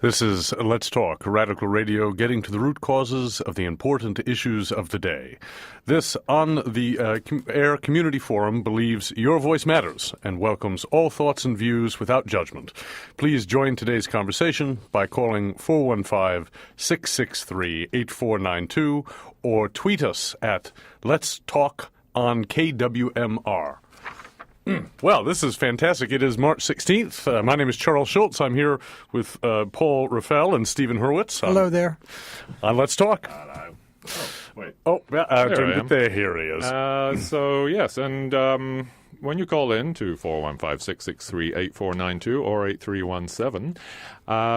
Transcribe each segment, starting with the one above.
This is Let's Talk, Radical Radio, getting to the root causes of the important issues of the day. This, on the Air Community Forum, believes your voice matters and welcomes all thoughts and views without judgment. Please join today's conversation by calling 415-663-8492 or tweet us at Let's Talk on KWMR. Well, this is fantastic. It is March 16th. My name is Charles Schultz. I'm here with Paul Raffel and Stephen Hurwitz. Hello there. Let's Talk. Wait. Here he is. Yes, and when you call in to 415-663-8492 or 8317,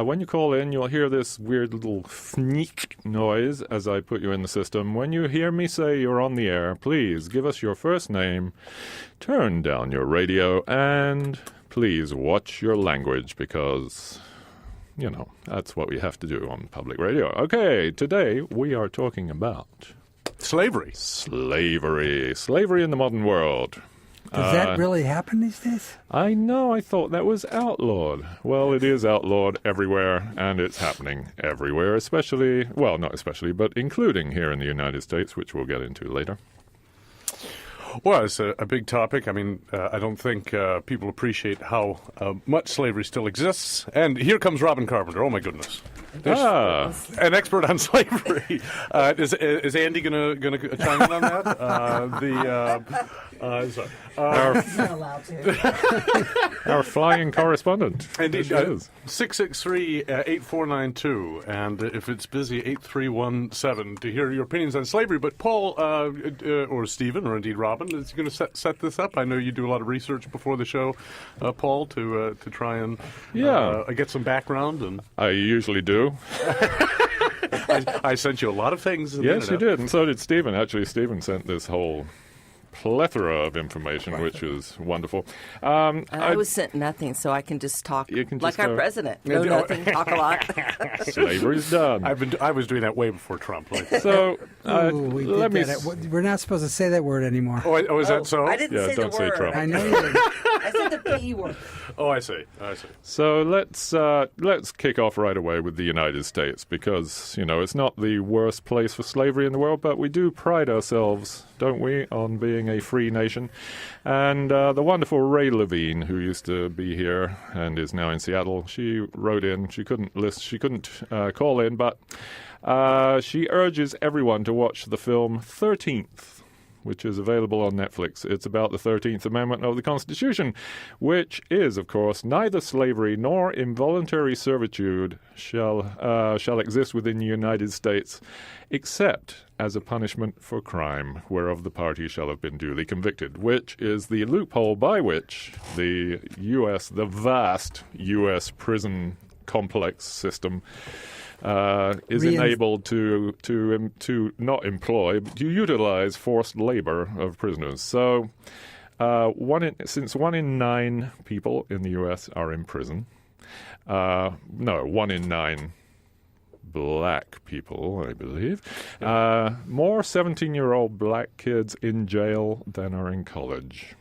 when you call in, you'll hear this weird little sneak noise as I put you in the system. When you hear me say you're on the air, please give us your first name, turn down your radio, and please watch your language because, you know, that's what we have to do on public radio. Okay, today we are talking about Slavery. Slavery in the modern world. Does that really happen these days? I know. I thought that was outlawed. Well, it is outlawed everywhere, and it's happening everywhere, especially, well, not especially, but including here in the United States, which we'll get into later. Well, it's a big topic. I mean, I don't think people appreciate how much slavery still exists. And here comes Robin Carpenter. Oh, my goodness. An expert on slavery. Is Andy going to chime in on that? Our flying correspondent. Indeed. 663-8492. And if it's busy, 8317 to hear your opinions on slavery. But Paul or Stephen or indeed Robin is going to set this up. I know you do a lot of research before the show, Paul, to try and get some background. And I usually do. I sent you a lot of things. Yes, you did, and so did Stephen. Actually, Stephen sent this whole plethora of information, which is wonderful. I was sent nothing, so I can just talk like our president. No, nothing, talk a lot. Slavery's done. I was doing that way before Trump. So let me. We're not supposed to say that word anymore. Oh, is that so? I didn't say don't the say word. Trump. I know you didn't. I said the P word. Oh, I see. So let's kick off right away with the United States because, you know, it's not the worst place for slavery in the world, but we do pride ourselves, don't we, on being a free nation. And the wonderful Ray Levine, who used to be here and is now in Seattle, she wrote in. She couldn't call in, but she urges everyone to watch the film 13th. Which is available on Netflix. It's about the 13th Amendment of the Constitution, which is, of course, neither slavery nor involuntary servitude shall exist within the United States, except as a punishment for crime, whereof the party shall have been duly convicted, which is the loophole by which the vast U.S. prison complex system is enabled to not employ, but to utilize forced labor of prisoners. So since 1 in 9 people in the U.S. are in prison, 1 in 9 black people, I believe, more 17-year-old black kids in jail than are in college.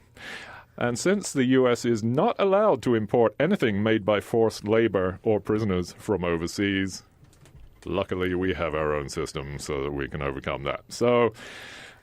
And since the U.S. is not allowed to import anything made by forced labor or prisoners from overseas, luckily, we have our own system so that we can overcome that. So,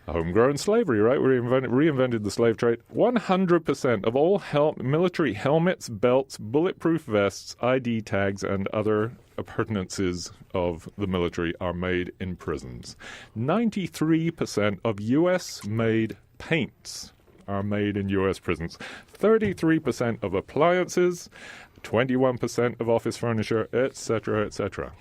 homegrown slavery, right? We reinvented the slave trade. 100% of all military helmets, belts, bulletproof vests, ID tags, and other appurtenances of the military are made in prisons. 93% of U.S.-made paints are made in U.S. prisons. 33% of appliances, 21% of office furniture, etc., etc.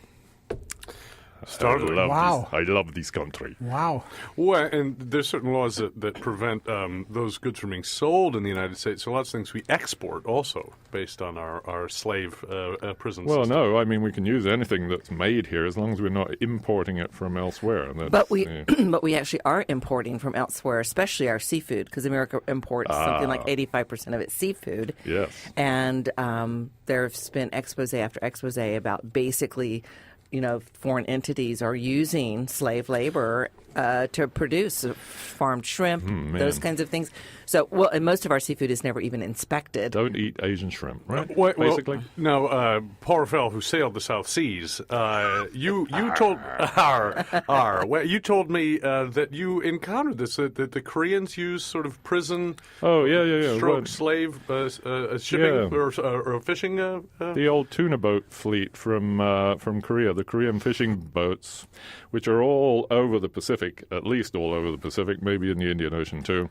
Startling. I love this country. Wow. Well, and there's certain laws that prevent those goods from being sold in the United States. So lots of things we export also based on our slave prison system. Well, no, I mean, we can use anything that's made here as long as we're not importing it from elsewhere. But we actually are importing from elsewhere, especially our seafood, because America imports something like 85% of its seafood. Yes. And there's been expose after expose about basically, you know, foreign entities are using slave labor to produce farmed shrimp, those kinds of things. So, and most of our seafood is never even inspected. Don't eat Asian shrimp, right? Basically. Now, poor fellow who sailed the South Seas, you told you told me that you encountered this, that the Koreans use sort of prison stroke slave shipping or fishing. The old tuna boat fleet from Korea, the Korean fishing boats, which are all over the Pacific, at least all over the Pacific, maybe in the Indian Ocean too.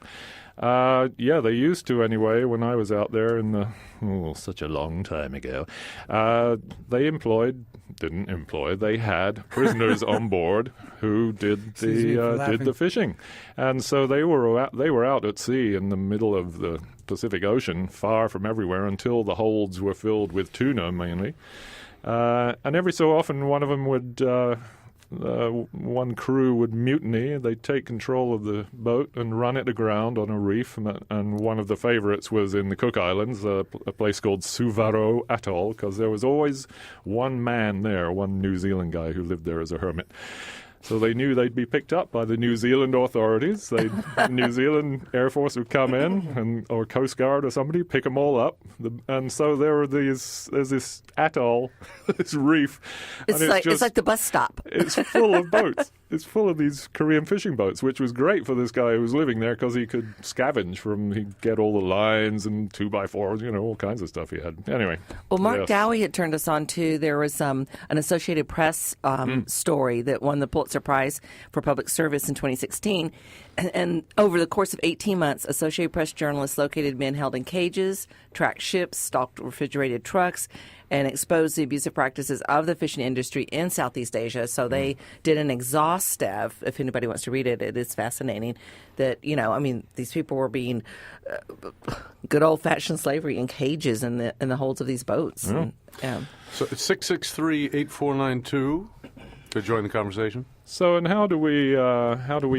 They used to anyway when I was out there such a long time ago. They had prisoners on board who did the fishing. And so they were out at sea in the middle of the Pacific Ocean, far from everywhere, until the holds were filled with tuna mainly. And every so often one of them one crew would mutiny. They'd take control of the boat and run it aground on a reef. And one of the favorites was in the Cook Islands, a place called Suvaro Atoll, because there was always one man there, one New Zealand guy who lived there as a hermit. So they knew they'd be picked up by the New Zealand authorities. The New Zealand Air Force would come in, or Coast Guard or somebody, pick them all up. And so there's this atoll, this reef. It's like the bus stop. It's full of boats. It's full of these Korean fishing boats, which was great for this guy who was living there because he could scavenge he'd get all the lines and 2x4s, all kinds of stuff he had. Anyway. Well, Mark Dowie had turned us on to, there was an Associated Press story that won the Pulitzer Prize for Public Service in 2016. And over the course of 18 months, Associated Press journalists located men held in cages, tracked ships, stalked refrigerated trucks, and exposed the abusive practices of the fishing industry in Southeast Asia. So they did an exhaustive, if anybody wants to read it, it is fascinating, that, these people were being good old-fashioned slavery in cages in the holds of these boats. Yeah. So it's 663-8492 to join the conversation. So, and how do we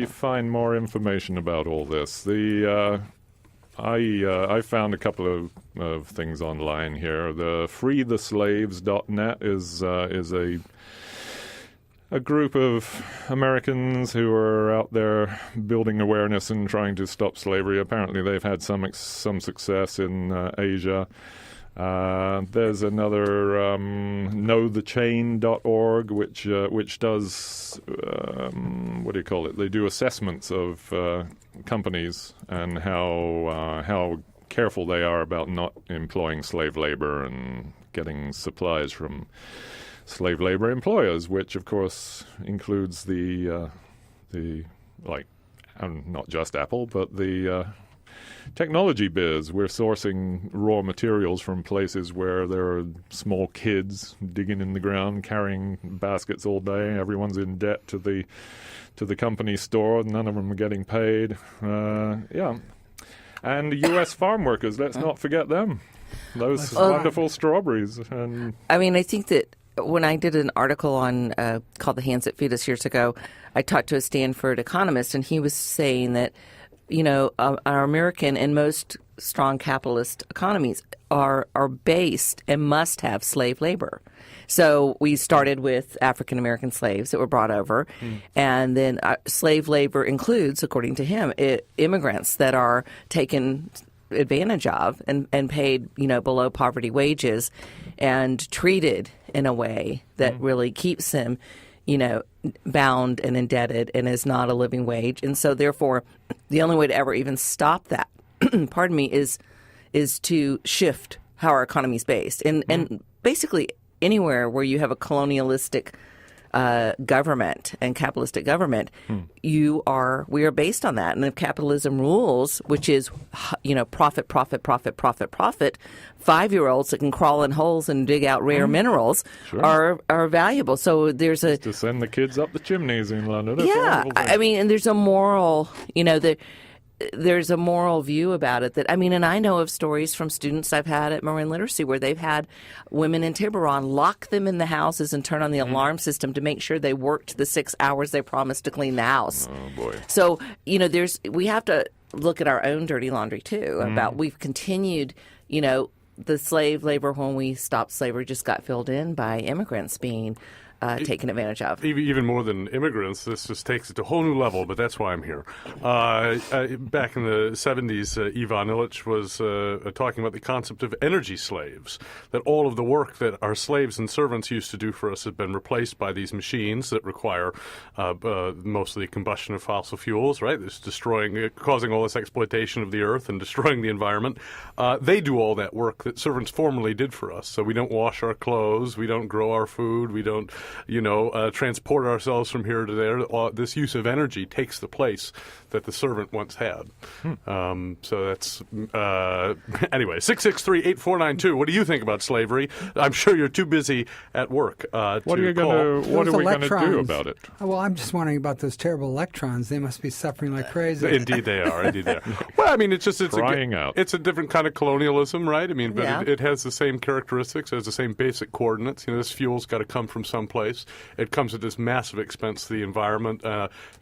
find more information about all this? I found a couple of things online here. The freetheslaves.net is a group of Americans who are out there building awareness and trying to stop slavery. Apparently, they've had some success in Asia. There's another knowthechain.org, which does They do assessments of companies and how careful they are about not employing slave labor and getting supplies from slave labor employers, which of course includes not just Apple, but the technology biz. We're sourcing raw materials from places where there are small kids digging in the ground, carrying baskets all day. Everyone's in debt to the company store. None of them are getting paid. And U.S. farm workers, let's not forget them. Those wonderful strawberries. And I think that when I did an article on called The Hands That Feed Us years ago, I talked to a Stanford economist, and he was saying that our American and most strong capitalist economies are based and must have slave labor. So we started with African American slaves that were brought over, and then slave labor includes, according to him, immigrants that are taken advantage of and paid, below poverty wages and treated in a way that really keeps them, bound and indebted and is not a living wage. And so therefore, the only way to ever even stop that, pardon me, is to shift how our economy is based. And basically anywhere where you have a colonialistic government and capitalistic government, we are based on that. And if capitalism rules, which is, profit, 5-year-olds that can crawl in holes and dig out rare minerals are valuable. So there's to send the kids up the chimneys in London. And there's a moral, there's a moral view about it and I know of stories from students I've had at Marin Literacy where they've had women in Tiburon lock them in the houses and turn on the alarm system to make sure they worked the 6 hours they promised to clean the house. Oh, boy. So, we have to look at our own dirty laundry, too, about we've continued, the slave labor when we stopped slavery just got filled in by immigrants being taken advantage of. Even more than immigrants, this just takes it to a whole new level, but that's why I'm here. Back in the 70s, Ivan Illich was talking about the concept of energy slaves, that all of the work that our slaves and servants used to do for us has been replaced by these machines that require mostly combustion of fossil fuels, right? It's causing all this exploitation of the earth and destroying the environment. They do all that work that servants formerly did for us. So we don't wash our clothes, we don't grow our food, we don't transport ourselves from here to there. This use of energy takes the place that the servant once had. So that's anyway. 663-8492. What do you think about slavery? I'm sure you're too busy at work. What are we going to do about it? Well, I'm just wondering about those terrible electrons. They must be suffering like crazy. Indeed, they are. Indeed, they are. Well, I mean, it's crying out. It's a different kind of colonialism, right? I mean, but Yeah. it has the same characteristics, has the same basic coordinates. This fuel's got to come from someplace. It comes at this massive expense to the environment.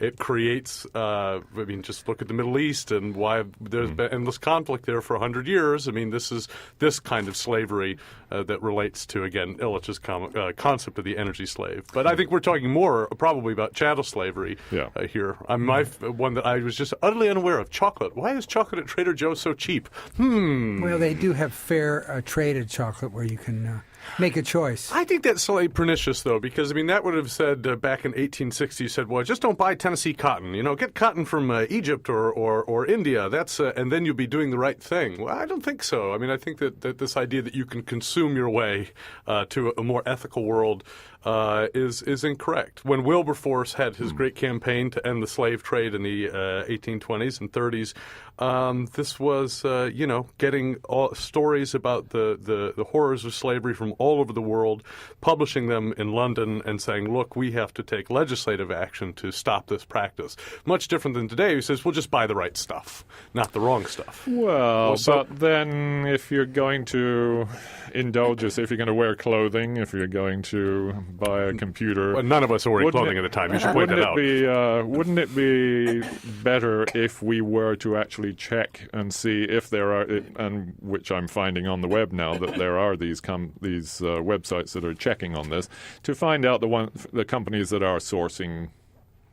It creates, just look at the Middle East and why there's been endless conflict there for 100 years. I mean, this is this kind of slavery that relates to, again, Illich's concept of the energy slave. But I think we're talking more probably about chattel slavery here. My one that I was just utterly unaware of, chocolate. Why is chocolate at Trader Joe's so cheap? Well, they do have fair traded chocolate where you can make a choice. I think that's slightly pernicious, though, because, I mean, that would have said back in 1860, said, well, just don't buy Tennessee cotton. Get cotton from Egypt or India. That's and then you'll be doing the right thing. Well, I don't think so. I mean, I think that this idea that you can consume your way to a more ethical world is incorrect. When Wilberforce had his great campaign to end the slave trade in the 1820s and 30s, this was, getting stories about the horrors of slavery from all over the world, publishing them in London and saying, look, we have to take legislative action to stop this practice. Much different than today, who says, well, just buy the right stuff, not the wrong stuff. Well, but then if you're going to indulge us, if you're going to wear clothing, if you're going to buy a computer... Well, none of us are wearing clothing at the time. You should point that out. Wouldn't it be better if we were to actually check and see if there are, and which I'm finding on the web now, that there are these websites that are checking on this, to find out the companies that are sourcing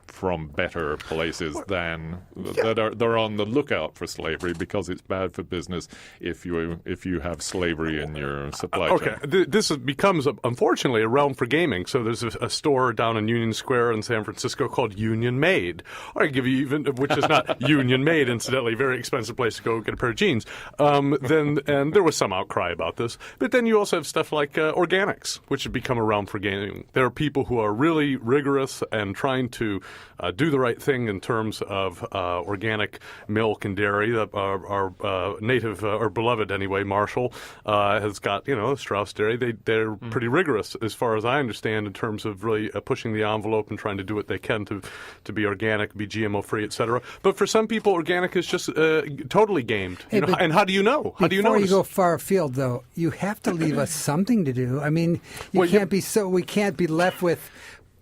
from better places than they're on the lookout for slavery, because it's bad for business if you have slavery in your supply chain. Okay, this becomes unfortunately a realm for gaming. So there's a store down in Union Square in San Francisco called Union Made. I give you which is not Union Made, incidentally, very expensive place to go get a pair of jeans. And there was some outcry about this, but then you also have stuff like organics, which have become a realm for gaming. There are people who are really rigorous and trying to do the right thing in terms of organic milk and dairy. Our native, or beloved anyway, Marshall has got, Strauss Dairy. They're pretty rigorous, as far as I understand, in terms of really pushing the envelope and trying to do what they can to be organic, be GMO-free, etc. But for some people, organic is just totally gamed. And how do you know? How do you know? Before you go far afield, though, you have to leave us something to do. I mean, we can't be left with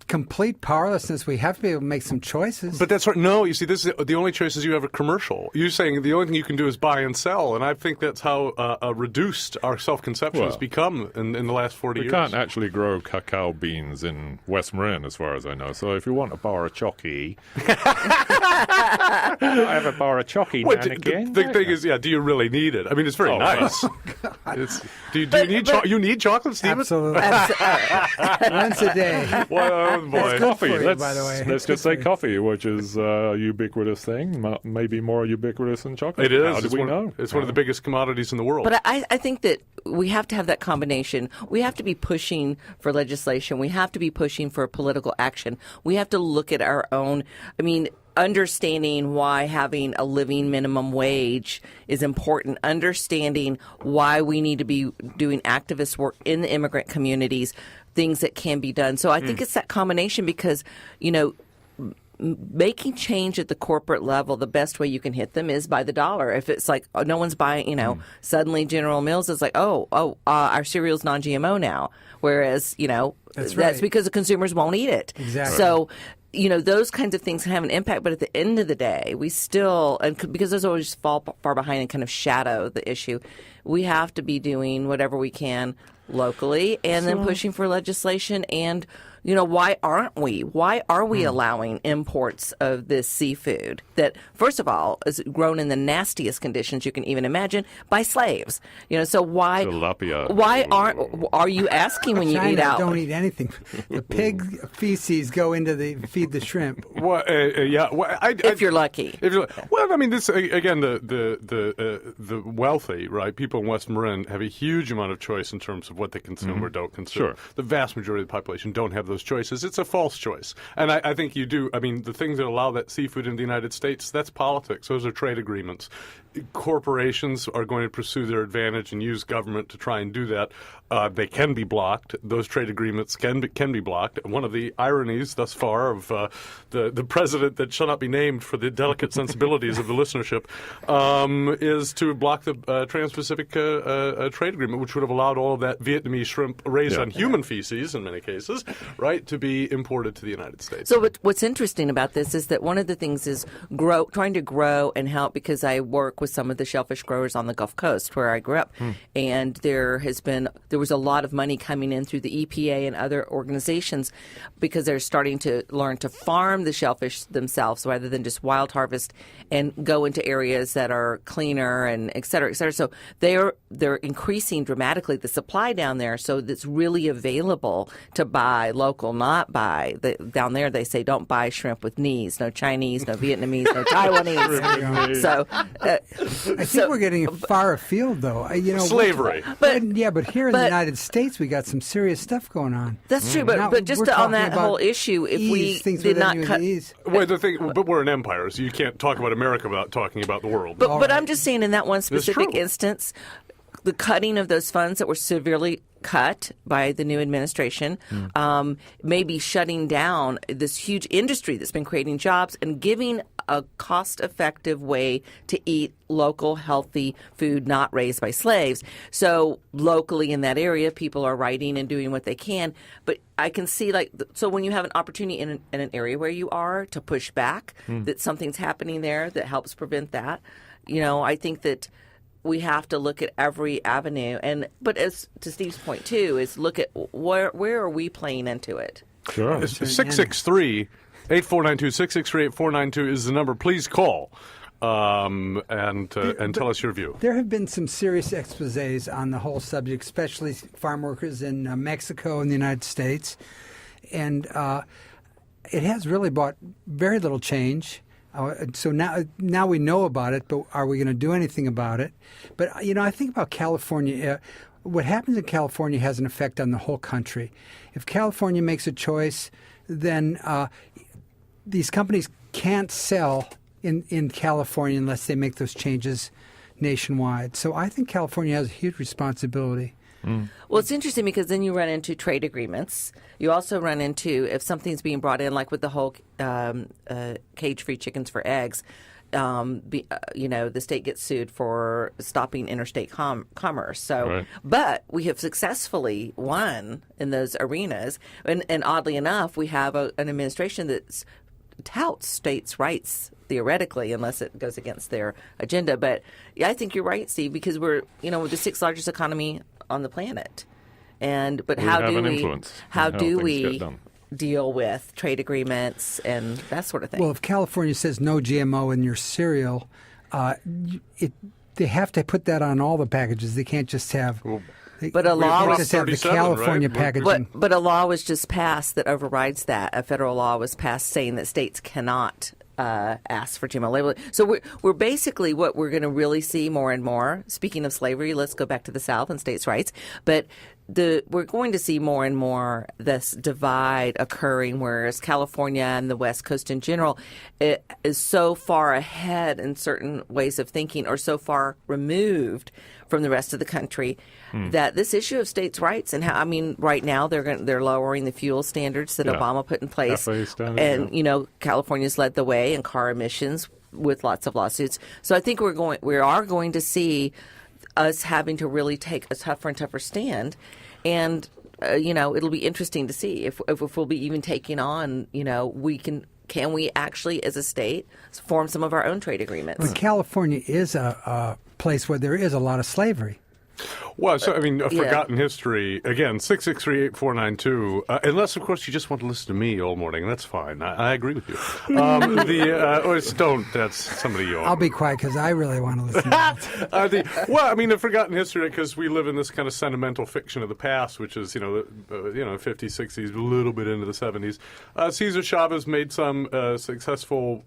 complete powerlessness. We have to be able to make some choices. But that's right. No, you see, this is the only choices you have a commercial. You're saying the only thing you can do is buy and sell, and I think that's how reduced our self-conception has become in the last 40 years. You can't actually grow cacao beans in West Marin, as far as I know. So if you want a bar of chocky, I have a bar of chocky now and again. The thing is, do you really need it? I mean, it's very nice. Do you need chocolate, Stephen? Absolutely. Once a day. Well, boy. It's Coffee. for you, by the way. Let's just say coffee, which is a ubiquitous thing, maybe more ubiquitous than chocolate. It is. How do we know? It's one of the biggest commodities in the world. But I think that we have to have that combination. We have to be pushing for legislation. We have to be pushing for political action. We have to look at our own, understanding why having a living minimum wage is important, understanding why we need to be doing activist work in the immigrant communities, things that can be done. So I think it's that combination, because, making change at the corporate level, the best way you can hit them is by the dollar. If it's like, no one's buying, suddenly General Mills is like, our cereal's non-GMO now. Whereas, that's because the consumers won't eat it. Exactly. So, those kinds of things can have an impact. But at the end of the day, we still, and because those always fall far behind and kind of shadow the issue, we have to be doing whatever we can locally, and then pushing for legislation. And why aren't we? Why are we allowing imports of this seafood that, first of all, is grown in the nastiest conditions you can even imagine by slaves? So why? Tilapia. Why are you asking when you China eat out? don't eat anything. The pig feces go into feed the shrimp. Well, yeah. Well, If you're lucky. Well, I mean, this again, the wealthy, right? People in West Marin have a huge amount of choice in terms of what they consume or don't consume. Sure. The vast majority of the population don't have those choices. It's a false choice, and I think you do. I mean, the things that allow that seafood in the United States, that's politics. Those are trade agreements. Corporations are going to pursue their advantage and use government to try and do that. They can be blocked. Those trade agreements can be blocked. One of the ironies thus far of the president that shall not be named for the delicate sensibilities of the listenership is to block the Trans-Pacific trade agreement, which would have allowed all of that Vietnamese shrimp raised on human feces in many cases, right, to be imported to the United States. So what's interesting about this is that one of the things is trying to grow and help, because I work with some of the shellfish growers on the Gulf Coast where I grew up, and there was a lot of money coming in through the EPA and other organizations because they're starting to learn to farm the shellfish themselves rather than just wild harvest and go into areas that are cleaner and et cetera, et cetera. So they're increasing dramatically the supply down there, so it's really available to buy local, not buy. Down there they say don't buy shrimp with knees, no Chinese, no Vietnamese, no Taiwanese. So I think we're getting far afield, though. Slavery. But here in the United States, we got some serious stuff going on. That's true, but just on that whole issue, if we did not cut. Well, but we're an empire, so you can't talk about America without talking about the world. But I'm just saying, in that one specific instance, the cutting of those funds that were severely cut by the new administration, maybe shutting down this huge industry that's been creating jobs and giving a cost-effective way to eat local, healthy food not raised by slaves. So locally in that area, people are writing and doing what they can. But I can see, so when you have an opportunity in an area where you are to push back, that something's happening there that helps prevent that, I think that we have to look at every avenue, but as to Steve's point too, is look at where are we playing into it. Sure. 663-8492, 663-8492 is the number. Please call and tell us your view. There have been some serious exposés on the whole subject, especially farm workers in Mexico and the United States, and it has really brought very little change. So now we know about it, but are we going to do anything about it? But, I think about California. What happens in California has an effect on the whole country. If California makes a choice, then these companies can't sell in California unless they make those changes nationwide. So I think California has a huge responsibility. Well, it's interesting because then you run into trade agreements. You also run into, if something's being brought in, like with the whole cage-free chickens for eggs, the state gets sued for stopping interstate commerce. So, But we have successfully won in those arenas. And oddly enough, we have an administration that touts states' rights theoretically, unless it goes against their agenda. But I think you're right, Steve, because we're, the sixth largest economy on the planet. But how do we deal with trade agreements and that sort of thing? Well, if California says no GMO in your cereal, they have to put that on all the packages. They can't just have. But a law was just have the California packaging. But a law was just passed that overrides that. A federal law was passed saying that states cannot ask for GMO labeling. So we're basically what we're going to really see more and more. Speaking of slavery, let's go back to the South and states' rights. But we're going to see more and more this divide occurring, whereas California and the West Coast in general is so far ahead in certain ways of thinking, or so far removed from the rest of the country, that this issue of states' rights and how, right now they're lowering the fuel standards that Obama put in place, and California's led the way in car emissions with lots of lawsuits. So I think we are going to see us having to really take a tougher and tougher stand, and it'll be interesting to see if we'll be even taking on, can we actually as a state form some of our own trade agreements? But California is a place where there is a lot of slavery. Well, so, I mean, a forgotten history, again, 663-8492, unless, of course, you just want to listen to me all morning. That's fine. I agree with you. That's somebody you I'll be quiet because I really want to listen to that. The forgotten history, because we live in this kind of sentimental fiction of the past, which is, 50s, 60s, a little bit into the 70s. Cesar Chavez made some successful,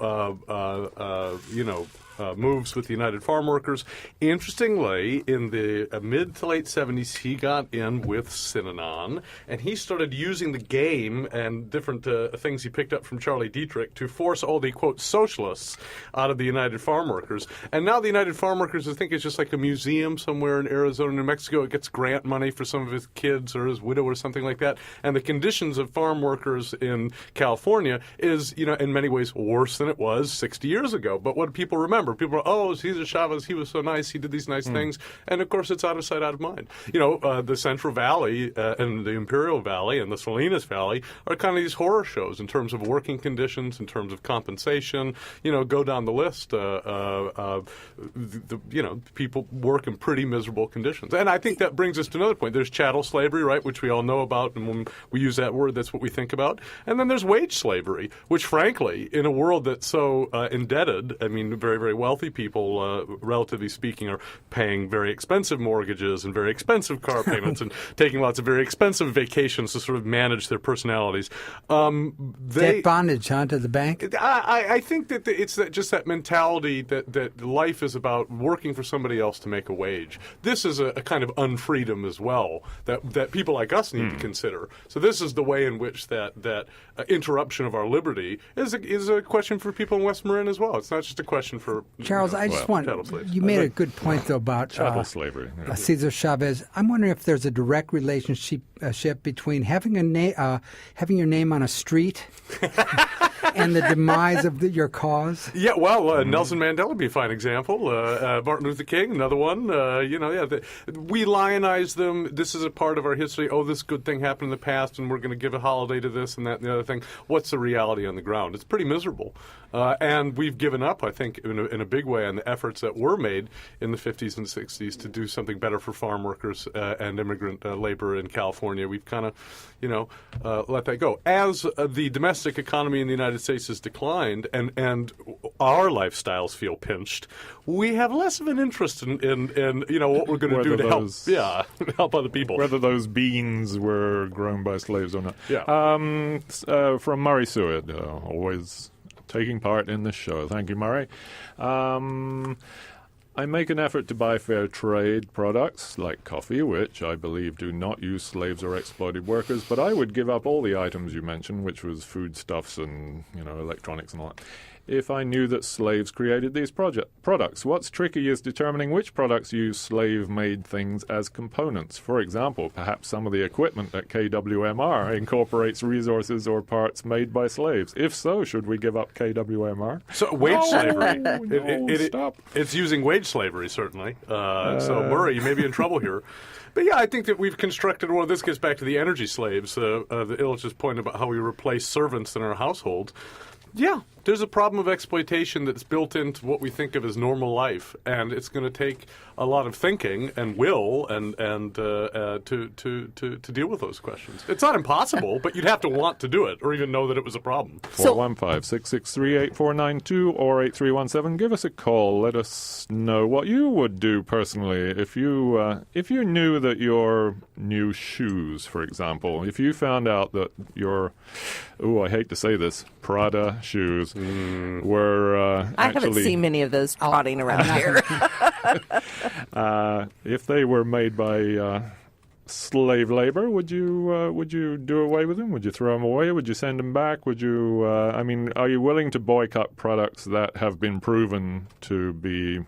moves with the United Farm Workers. Interestingly, in the mid to late 70s, he got in with Synanon, and he started using the game and different things he picked up from Charlie Dietrich to force all the, quote, socialists out of the United Farm Workers. And now the United Farm Workers, I think, is just like a museum somewhere in Arizona, New Mexico. It gets grant money for some of his kids or his widow or something like that. And the conditions of farm workers in California is, in many ways worse than it was 60 years ago. But what do people remember? People are, Cesar Chavez, he was so nice, he did these nice things. And, of course, it's out of sight, out of mind. The Central Valley and the Imperial Valley and the Salinas Valley are kind of these horror shows in terms of working conditions, in terms of compensation. Go down the list. People work in pretty miserable conditions. And I think that brings us to another point. There's chattel slavery, right, which we all know about. And when we use that word, that's what we think about. And then there's wage slavery, which, frankly, in a world that's so indebted, very, very wealthy people, relatively speaking, are paying very expensive mortgages and very expensive car payments and taking lots of very expensive vacations to sort of manage their personalities. Debt bondage, to the bank? I think that it's just that mentality that life is about working for somebody else to make a wage. This is a kind of unfreedom as well that people like us need to consider. So this is the way in which that interruption of our liberty is a question for people in West Marin as well. It's not just a question for Charles. You made a good point though about chattel slavery. Cesar Chavez. I'm wondering if there's a direct relationship between having your name on a street and the demise of your cause. Yeah, well, Nelson Mandela would be a fine example. Martin Luther King, another one. We lionize them. This is a part of our history. Oh, this good thing happened in the past, and we're going to give a holiday to this and that and the other thing. What's the reality on the ground? It's pretty miserable. And we've given up, I think, in a big way on the efforts that were made in the 50s and 60s to do something better for farm workers and immigrant labor in California. We've kind of, let that go. As the domestic economy in the United States has declined and our lifestyles feel pinched, we have less of an interest in what we're going to do to help other people. Whether those beans were grown by slaves or not. Yeah. From Murray Seward, always taking part in this show. Thank you, Murray. I make an effort to buy fair trade products like coffee, which I believe do not use slaves or exploited workers, but I would give up all the items you mentioned, which was foodstuffs and electronics and all that, if I knew that slaves created these products. What's tricky is determining which products use slave-made things as components. For example, perhaps some of the equipment at KWMR incorporates resources or parts made by slaves. If so, should we give up KWMR? So wage slavery. Stop. It's using wage slavery, certainly. So, Murray, you may be in trouble here. But yeah, I think that we've constructed, this gets back to the energy slaves, the Illich's point about how we replace servants in our households. Yeah, there's a problem of exploitation that's built into what we think of as normal life, and it's going to take a lot of thinking and will and to deal with those questions. It's not impossible, but you'd have to want to do it or even know that it was a problem. 415-663-8492 or 8317. Give us a call. Let us know what you would do personally if you knew that your new shoes, for example, if you found out that your, I hate to say this, Prada shoes were I haven't seen many of those trotting around here. If they were made by slave labor, would you do away with them? Would you throw them away? Would you send them back? Would you? Are you willing to boycott products that have been proven to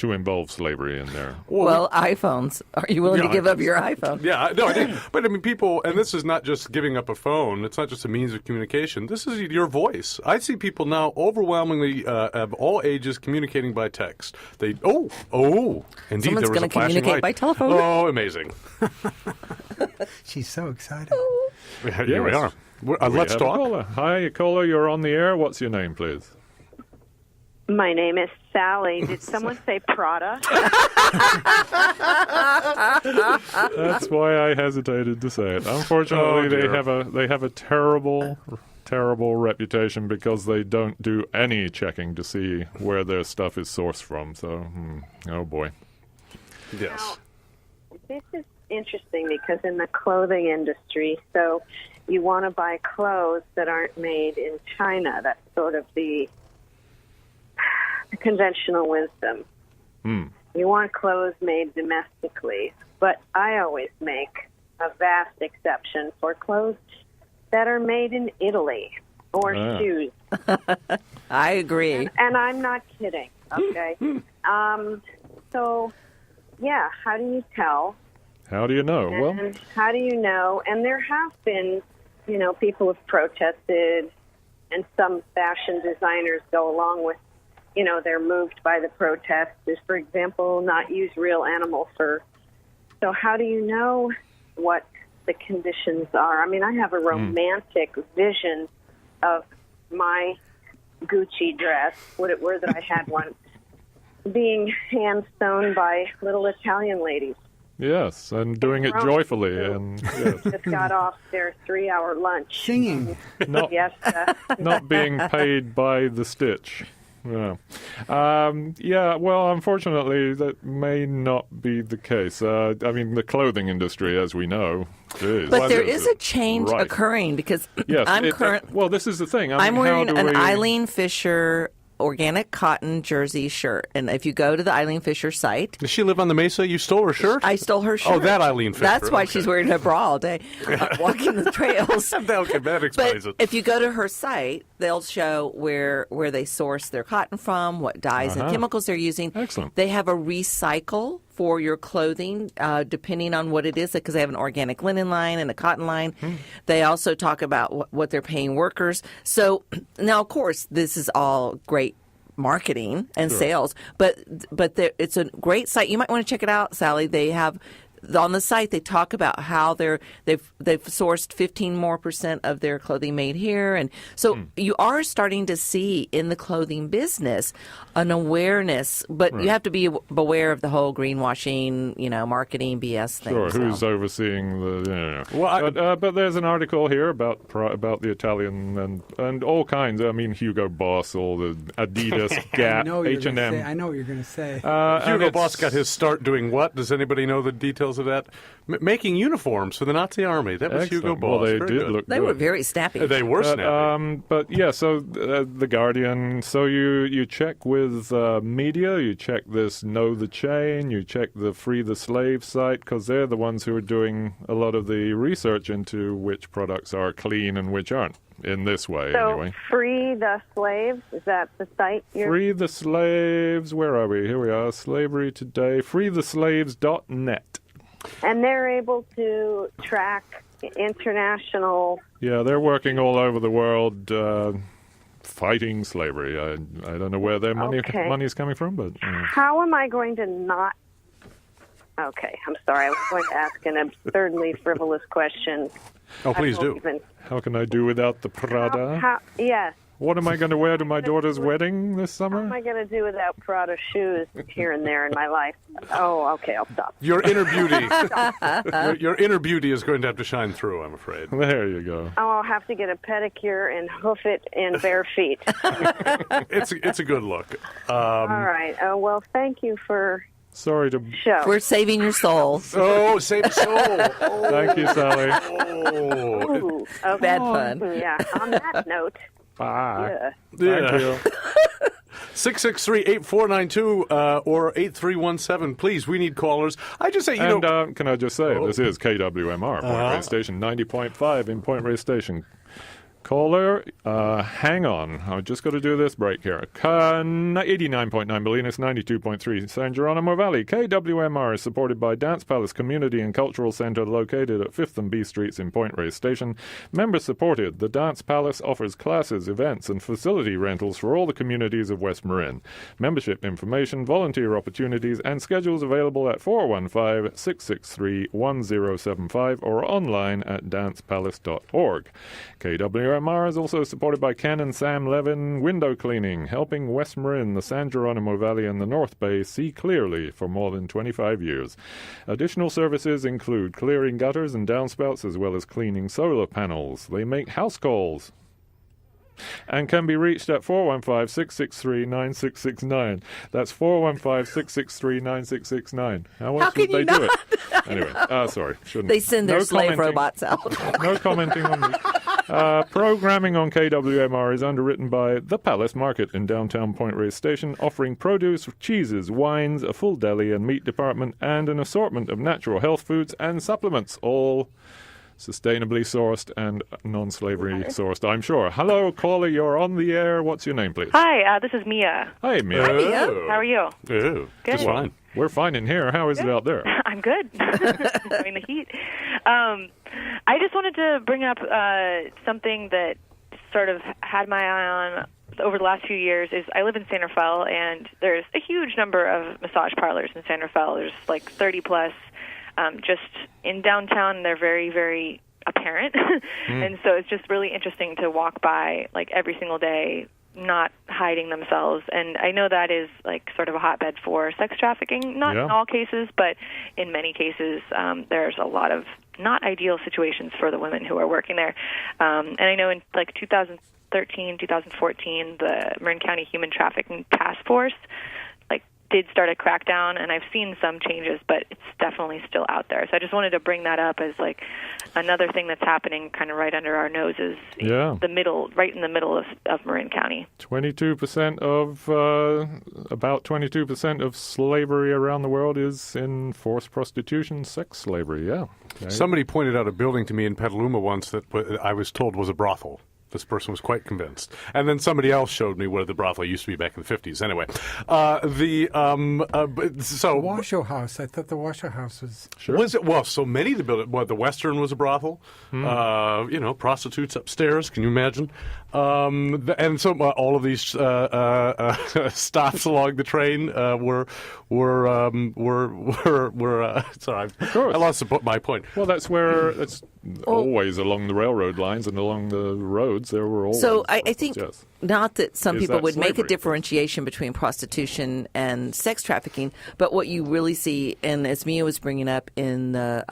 involve slavery in there? Well, iPhones. Are you willing to give up your iPhone? Yeah, no, I think, but people, and this is not just giving up a phone. It's not just a means of communication. This is your voice. I see people now overwhelmingly of all ages communicating by text. Indeed, someone's there was a flashing communicate light. by telephone. Oh, amazing! She's so excited. Here we are. Let's talk. Hi, caller. You're on the air. What's your name, please? My name is Sally. Did someone say Prada? That's why I hesitated to say it. Unfortunately, they have a terrible reputation because they don't do any checking to see where their stuff is sourced from. So, oh boy. Yes. This is interesting because in the clothing industry, so you want to buy clothes that aren't made in China. That's sort of the conventional wisdom. You want clothes made domestically, but I always make a vast exception for clothes that are made in Italy or shoes. I agree. And I'm not kidding, okay? So, yeah, how do you tell? How do you know? And how do you know? And there have been, people have protested, and some fashion designers go along with, they're moved by the protest. Is, for example, not use real animal fur. So how do you know what the conditions are? I mean, I have a romantic vision of my Gucci dress, would it were that I had one, being hand sewn by little Italian ladies. Yes, and doing it joyfully. And yes. Just got off their 3-hour lunch. Singing. Not being paid by the stitch. Yeah. Well, unfortunately, that may not be the case. I mean, the clothing industry, as we know, is. But there is a change occurring because yes, well, this is the thing. I'm wearing an Eileen Fisher organic cotton jersey shirt. And if you go to the Eileen Fisher site... Does she live on the Mesa? You stole her shirt? I stole her shirt. Oh, that Eileen Fisher. That's why she's wearing a bra all day, walking the trails. That explains it. If you go to her site, they'll show where they source their cotton from, what dyes and chemicals they're using. Excellent. They have a recycle for your clothing, depending on what it is, because they have an organic linen line and a cotton line. They also talk about what they're paying workers. So now, of course, this is all great marketing and sales, but it's a great site. You might want to check it out, Sally. They have on the site, they talk about how they've sourced 15% more of their clothing made here, and so you are starting to see in the clothing business an awareness, but you have to be aware of the whole greenwashing, marketing BS thing. Sure, who's overseeing the? Well, but there's an article here about the Italian and all kinds. I mean, Hugo Boss, all the Adidas, Gap, H&M. I know what you're going to say. Hugo Boss got his start doing what? Does anybody know the details of that? Making uniforms for the Nazi army. That was Hugo Boss. Well, they Very did good. look They good. were very snappy. They were snappy. But yeah, so the Guardian. So you check with media. You check this Know the Chain. You check the Free the Slave site because they're the ones who are doing a lot of the research into which products are clean and which aren't. In this way, so anyway. Free the Slaves, is that the site? Free the Slaves. Where are we? Here we are. Slavery Today. freetheslaves.net. And they're able to track international... Yeah, they're working all over the world fighting slavery. I don't know where their money is coming from, but... How am I going to not... Okay, I'm sorry. I was going to ask an absurdly frivolous question. Oh, please do. How can I do without the Prada? Yes. What am I going to wear to my daughter's wedding this What am summer? I going to do without Prada shoes here and there in my life? Oh, okay, I'll stop. Your inner beauty. your inner beauty is going to have to shine through, I'm afraid. There you go. Oh, I'll have to get a pedicure and hoof it in bare feet. It's a good look. All right. Well, thank you for Sorry to... show. We're saving your soul. Oh, save soul. Oh. Thank you, Sally. Oh. Ooh, okay. Bad fun. Yeah, on that note, Bye. yeah. Thank you. 663-8492 or 8317. Please, we need callers. I just say, Can I just say, this is KWMR, Point Reyes Station, 90.5 in Point Reyes Station. Caller, hang on. I've just got to do this break here. 89.9 Bolinas, 92.3 San Geronimo Valley. KWMR is supported by Dance Palace Community and Cultural Center located at 5th and B Streets in Point Reyes Station. Member supported, the Dance Palace offers classes, events, and facility rentals for all the communities of West Marin. Membership information, volunteer opportunities, and schedules available at 415-663-1075 or online at dancepalace.org. KWMR KWMR is also supported by Ken and Sam Levin Window Cleaning, helping West Marin, the San Geronimo Valley, and the North Bay see clearly for more than 25 years. Additional services include clearing gutters and downspouts as well as cleaning solar panels. They make house calls and can be reached at 415-663-9669. That's 415-663-9669. How else would they do it? Anyway, sorry. Shouldn't. They send their slave commenting. robots out. No commenting on this. Programming on KWMR is underwritten by The Palace Market in downtown Point Reyes Station, offering produce, cheeses, wines, a full deli and meat department, and an assortment of natural health foods and supplements, all sustainably sourced and non-slavery sourced, I'm sure. Hello, caller, you're on the air. What's your name, please? Hi, this is Mia. Hi, Mia. Hi, Mia. How are you? Good. Just fine. We're fine in here. How is it out there? I'm good. Enjoying the heat. I just wanted to bring up something that sort of had my eye on over the last few years. Is I live in San Rafael, and there's a huge number of massage parlors in San Rafael. There's like 30 plus. Just in downtown, they're very, very apparent. And so it's just really interesting to walk by like every single day, not hiding themselves. And I know that is like sort of a hotbed for sex trafficking, not in all cases, but in many cases, there's a lot of not ideal situations for the women who are working there. And I know in like 2013, 2014, the Marin County Human Trafficking Task Force did start a crackdown, and I've seen some changes, but it's definitely still out there. So I just wanted to bring that up as like another thing that's happening kind of right under our noses, the middle, right in the middle of Marin County. 22% of, about 22% of slavery around the world is in forced prostitution, sex slavery, Okay. Somebody pointed out a building to me in Petaluma once that I was told was a brothel. This person was quite convinced. And then somebody else showed me where the brothel used to be back in the 50s. Anyway, The Washoe House. I thought the Washoe House was... Sure. Was it? Well, so many of the buildings... Well, the Western was a brothel. Prostitutes upstairs. Can you imagine? And so all of these stops along the train were sorry, I lost my point. Well, that's where it's always along the railroad lines and along the roads. There were always. So I think not that some people would make a slavery? differentiation between prostitution and sex trafficking, but what you really see, and as Mia was bringing up in the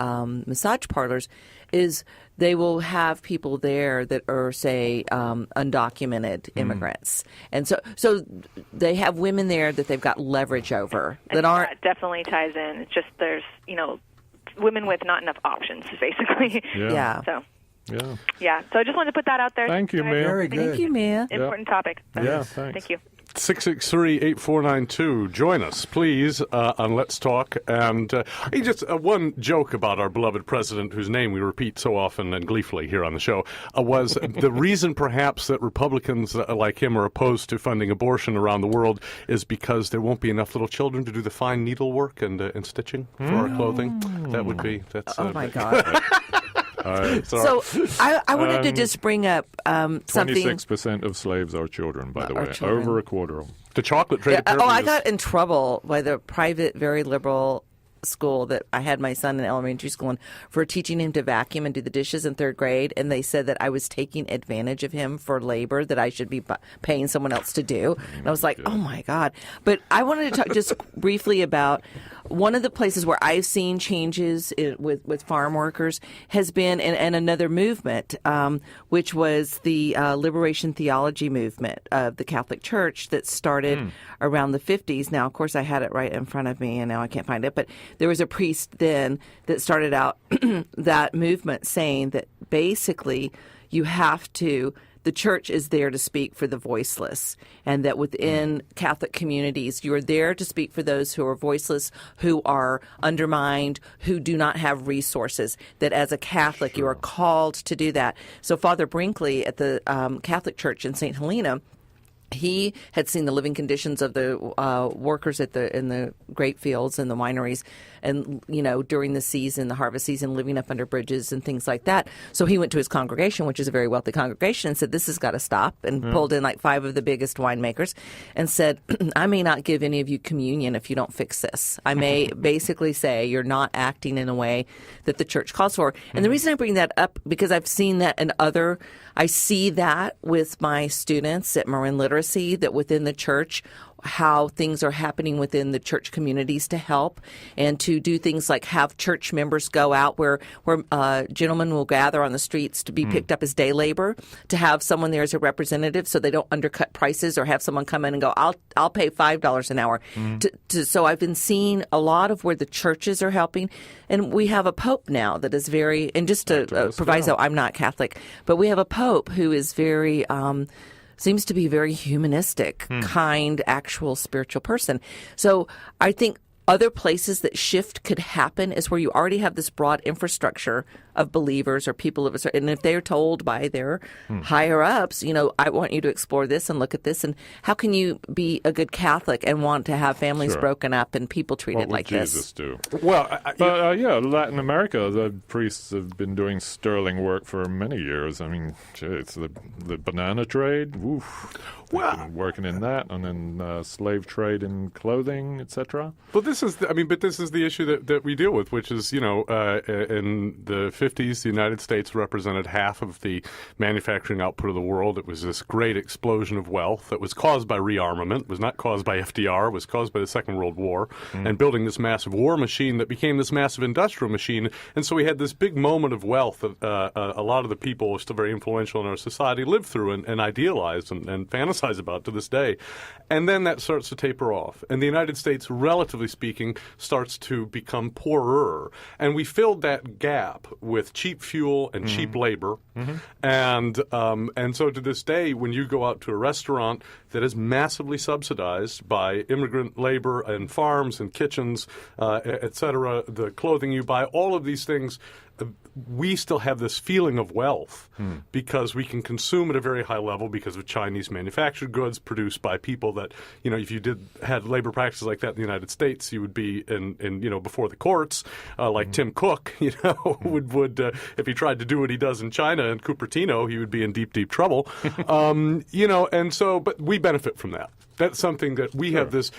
massage parlors, is they will have people there that are, say, undocumented immigrants. And so they have women there that they've got leverage over that aren't... That definitely ties in. It's just there's, women with not enough options, basically. Yeah. So I just wanted to put that out there. Thank you, Mia. Very good. Thank you, Mia. Important topic. Yeah, thanks. Thank you. 663-8492. Join us, please, on Let's Talk. And just one joke about our beloved president, whose name we repeat so often and gleefully here on the show, was the reason perhaps that Republicans like him are opposed to funding abortion around the world is because there won't be enough little children to do the fine needlework and stitching for our clothing. That would be... Oh, my God. So I wanted to just bring up something. 26% of slaves are children, by the way. children. Over a quarter of them. the chocolate trade apparently I is- got in trouble by the private, very liberal school that I had my son in elementary school in for teaching him to vacuum and do the dishes in third grade, and they said that I was taking advantage of him for labor that I should be paying someone else to do. And I was like, oh my God. But I wanted to talk just briefly about one of the places where I've seen changes with farm workers has been in another movement, which was the liberation theology movement of the Catholic Church that started around the 50s. Now, of course, I had it right in front of me, and now I can't find it. But there was a priest then that started out that movement saying that basically you have to – the church is there to speak for the voiceless, and that within Catholic communities, you're there to speak for those who are voiceless, who are undermined, who do not have resources, that as a Catholic, you are called to do that. So Father Brinkley at the Catholic Church in St. Helena he had seen the living conditions of the workers in the grape fields and the wineries, and during the season, the harvest season, living up under bridges and things like that. So he went to his congregation, which is a very wealthy congregation, and said, "This has got to stop." And pulled in like 5 of the biggest winemakers, and said, "I may not give any of you communion if you don't fix this. I may basically say you're not acting in a way that the church calls for." And the reason I bring that up, because I've seen that I see that with my students at Marin Literacy, that within the church, how things are happening within the church communities to help, and to do things like have church members go out where gentlemen will gather on the streets to be picked up as day labor, to have someone there as a representative so they don't undercut prices, or have someone come in and go, I'll pay $5 an hour. So I've been seeing a lot of where the churches are helping, and we have a pope now that is very, and just to proviso, I'm not Catholic, but we have a pope who is very seems to be very humanistic, kind, actual spiritual person. So I think other places that shift could happen is where you already have this broad infrastructure of believers or people of a certain, and if they're told by their higher ups, I want you to explore this and look at this, and how can you be a good Catholic and want to have families broken up and people treated like this? Jesus do? Well, Latin America, the priests have been doing sterling work for many years. I mean, it's the banana trade. Oof. Been working in that, and then slave trade in clothing, etc. But this is the issue that we deal with, which is, in the 50s, the United States represented half of the manufacturing output of the world. It was this great explosion of wealth that was caused by rearmament. It was not caused by FDR. It was caused by the Second World War and building this massive war machine that became this massive industrial machine. And so we had this big moment of wealth that a lot of the people who are still very influential in our society lived through and idealized and fantasized about to this day. And then that starts to taper off. And the United States, relatively speaking, starts to become poorer. And we filled that gap with cheap fuel and cheap labor. And so to this day, when you go out to a restaurant that is massively subsidized by immigrant labor and farms and kitchens, et cetera, the clothing you buy, all of these things, we still have this feeling of wealth because we can consume at a very high level because of Chinese manufactured goods produced by people that, if you had labor practices like that in the United States, you would be in before the courts, like Tim Cook, would if he tried to do what he does in China in Cupertino, he would be in deep, deep trouble. And so, but we benefit from that. That's something that we have this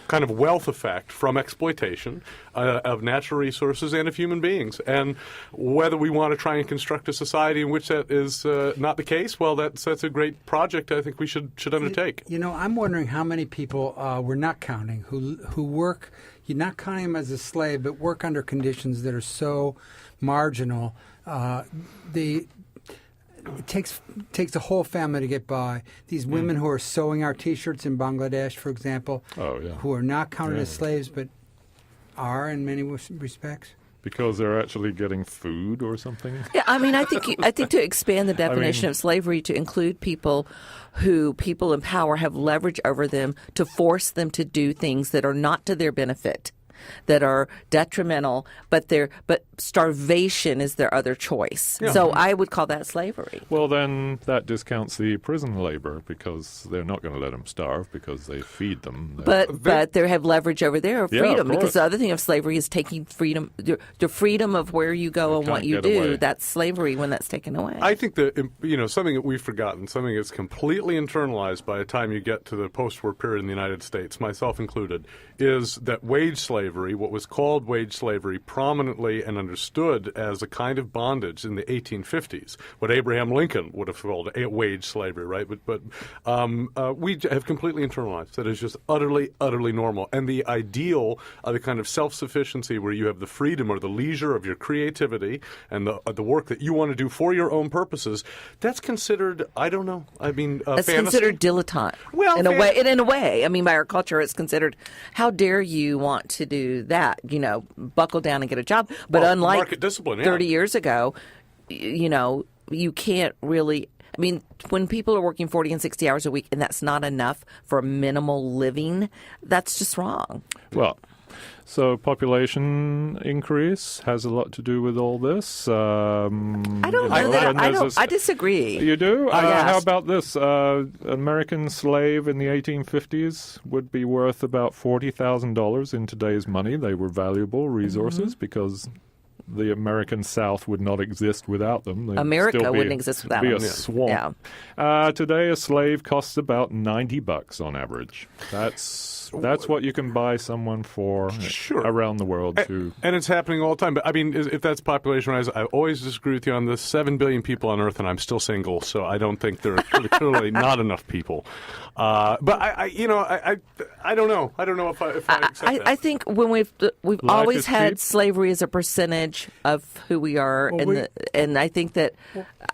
kind of wealth effect from exploitation of natural resources and of human beings. And whether we want to try and construct a society in which that is not the case, well, that's a great project I think we should undertake. I'm wondering how many people we're not counting who work. You're not counting them as a slave, but work under conditions that are so marginal. It takes a whole family to get by. These women who are sewing our T-shirts in Bangladesh, for example, who are not counted as slaves, but are in many respects. Because they're actually getting food or something? Yeah, I think to expand the definition of slavery to include people who people in power have leverage over them to force them to do things that are not to their benefit, that are detrimental, but starvation is their other choice. Yeah. So I would call that slavery. Well, then that discounts the prison labor because they're not going to let them starve because they feed them. But they have leverage over their freedom, because the other thing of slavery is taking freedom, the freedom of where you go and what you do. Away. That's slavery when that's taken away. I think that something that we've forgotten, something that's completely internalized by the time you get to the post-war period in the United States, myself included, is that wage slavery, what was called wage slavery, prominently and understood as a kind of bondage in the 1850s, what Abraham Lincoln would have called wage slavery, right? But we have completely internalized that is just utterly, utterly normal. And the ideal of the kind of self-sufficiency where you have the freedom or the leisure of your creativity and the work that you want to do for your own purposes, that's considered, I don't know, that's fantasy. Considered dilettante. Well, in a way. By our culture, it's considered, how dare you want to do that? Buckle down and get a job. But unlike market discipline, 30 years ago, you can't really. When people are working 40 and 60 hours a week and that's not enough for minimal living, that's just wrong. Well, So population increase has a lot to do with all this. I don't know that. I disagree. You do? Yes. How about this? American slave in the 1850s would be worth about $40,000 in today's money. They were valuable resources because the American South would not exist without them. They'd America still wouldn't exist without be them. a swamp. Today, a slave costs about $90 on average. That's what you can buy someone for around the world. And it's happening all the time. But, I mean, if that's population rise, I always disagree with you on this. 7 billion people on Earth, and I'm still single, so I don't think there are clearly not enough people. But, I don't know. I don't know if I accept that. I think when we've always had slavery as a percentage of who we are, and I think that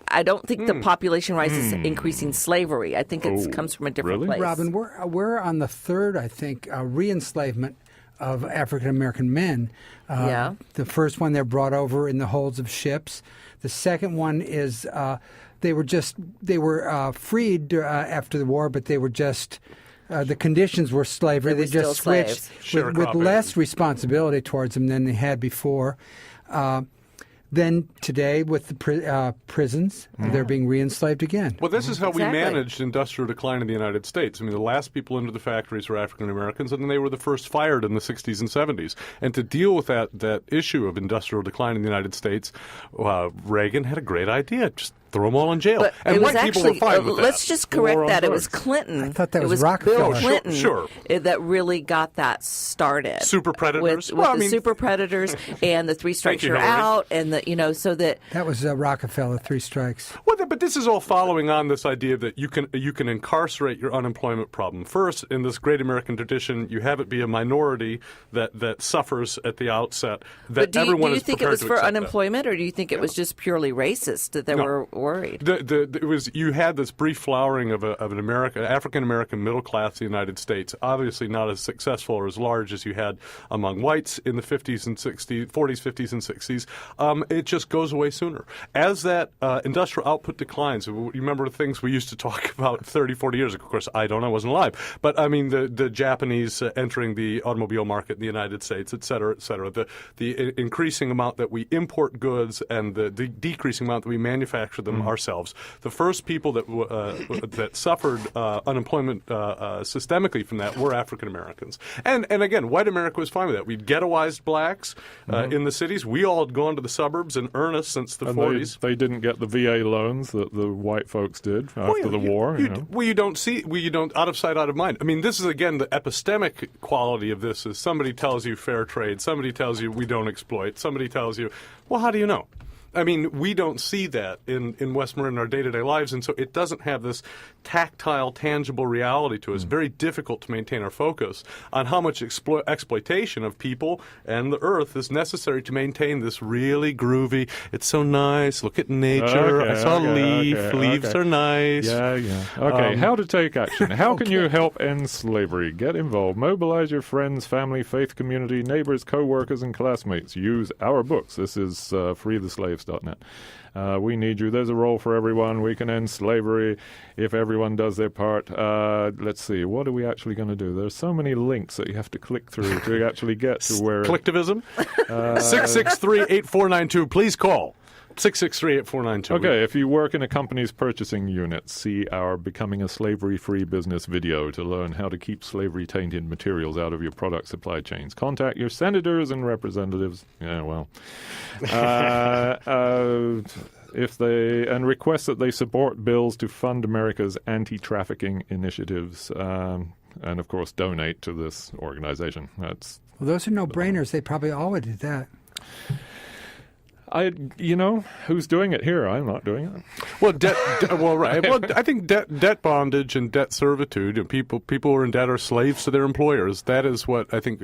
I don't think the population rise is increasing slavery. I think it comes from a different place. Robin, we're on the third, I think, re-enslavement of African American men. The first one they're brought over in the holds of ships. The second one is they were freed after the war, but they were just the conditions were slavery. They just switched with less responsibility towards them than they had before. Then today, with the prisons, they're being re-enslaved again. Well, this is how we managed industrial decline in the United States. I mean, the last people into the factories were African Americans, and then they were the first fired in the 60s and 70s. And to deal with that issue of industrial decline in the United States, Reagan had a great idea. Just throw them all in jail. But and white people were fine with that. Let's just correct that. It was Clinton. I thought that was Bill Rockefeller. Clinton that really got that started. Super predators. With the super predators and the 3 strikes you're out, and so that was Rockefeller, 3 strikes. Well, but this is all following on this idea that you can incarcerate your unemployment problem. First, in this great American tradition, you have it be a minority that suffers at the outset. That do you think it was for accept unemployment, or do you think it was just purely racist that they were worried? It was, you had this brief flowering of an African American middle class in the United States, obviously not as successful or as large as you had among whites in the 40s, 50s, and 60s. It just goes away sooner. As that industrial output declines, you remember the things we used to talk about 30, 40 years ago. Of course, I wasn't alive. But, I mean, the Japanese entering the automobile market in the United States, et cetera, the increasing amount that we import goods and the decreasing amount that we manufacture them ourselves. The first people that suffered unemployment systemically from that were African Americans. And again, white America was fine with that. We'd ghettoized blacks in the cities. We all had gone to the suburbs in earnest since the 40s. They didn't get the VA loans that the white folks did after the war. You don't, out of sight, out of mind. I mean, this is, again, the epistemic quality of this is somebody tells you fair trade, somebody tells you we don't exploit, somebody tells you, well, how do you know? I mean, we don't see that in West Marin in our day-to-day lives, and so it doesn't have this tactile, tangible reality to it. It's very difficult to maintain our focus on how much exploitation of people and the earth is necessary to maintain this really groovy, it's so nice, look at nature, I saw a leaf, leaves are nice. Okay, how to take action. How can you help end slavery? Get involved. Mobilize your friends, family, faith community, neighbors, co-workers, and classmates. Use our books. This is freetheslaves.net. We need you. There's a role for everyone. We can end slavery if everyone does their part. Let's see. What are we actually going to do? There's so many links that you have to click through to actually get to where... Collectivism? 663-8492. Please call. 663-8492. Okay, if you work in a company's purchasing unit, see our Becoming a Slavery-Free Business video to learn how to keep slavery-tainted materials out of your product supply chains. Contact your senators and representatives. Request that they support bills to fund America's anti-trafficking initiatives. And, of course, donate to this organization. Those are no-brainers. They probably all would do that. Who's doing it here? I'm not doing it. Well, right. Well, I think debt bondage and debt servitude, and people who are in debt are slaves to their employers. That is what I think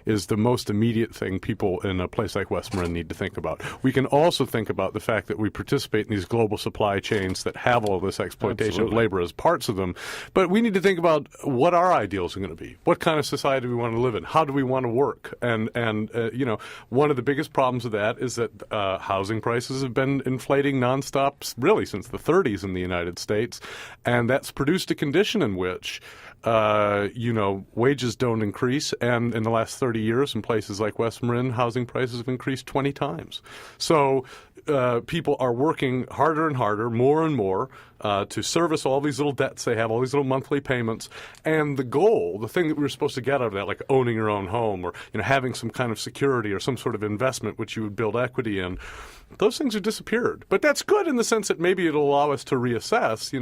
is the most immediate thing people in a place like West Marin need to think about. We can also think about the fact that we participate in these global supply chains that have all this exploitation of labor as parts of them. But we need to think about what our ideals are going to be. What kind of society we want to live in? How do we want to work? And one of the biggest problems of that is that housing prices have been inflating nonstop really since the 30s in the United States, and that's produced a condition in which wages don't increase, and in the last 30 years in places like West Marin, housing prices have increased 20 times. So people are working harder and harder, more and more, to service all these little debts they have, all these little monthly payments. And the goal, the thing that we were supposed to get out of that, like owning your own home or having some kind of security or some sort of investment which you would build equity in, those things have disappeared. But that's good in the sense that maybe it'll allow us to reassess.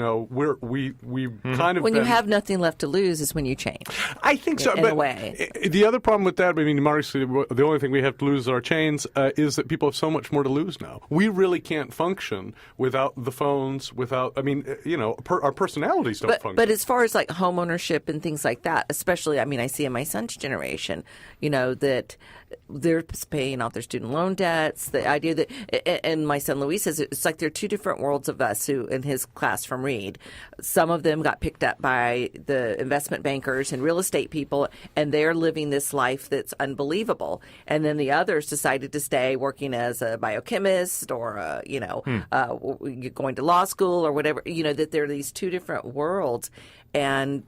We kind of when you have nothing left to lose is when you change. I think so. In but a way. The other problem with that, I mean, Mark, the only thing we have to lose is our chains, is that people have so much more to lose now. We really can't function without the phones, our personalities don't function. But as far as like home ownership and things like that, especially, I see in my son's generation, that they're paying off their student loan debts. The idea that, and my son Luis says it's like there are two different worlds of us who, in his class from Reed, some of them got picked up by the investment bankers and real estate people, and they're living this life that's unbelievable. And then the others decided to stay working as a biochemist or, going to law school or whatever, that there are these two different worlds. And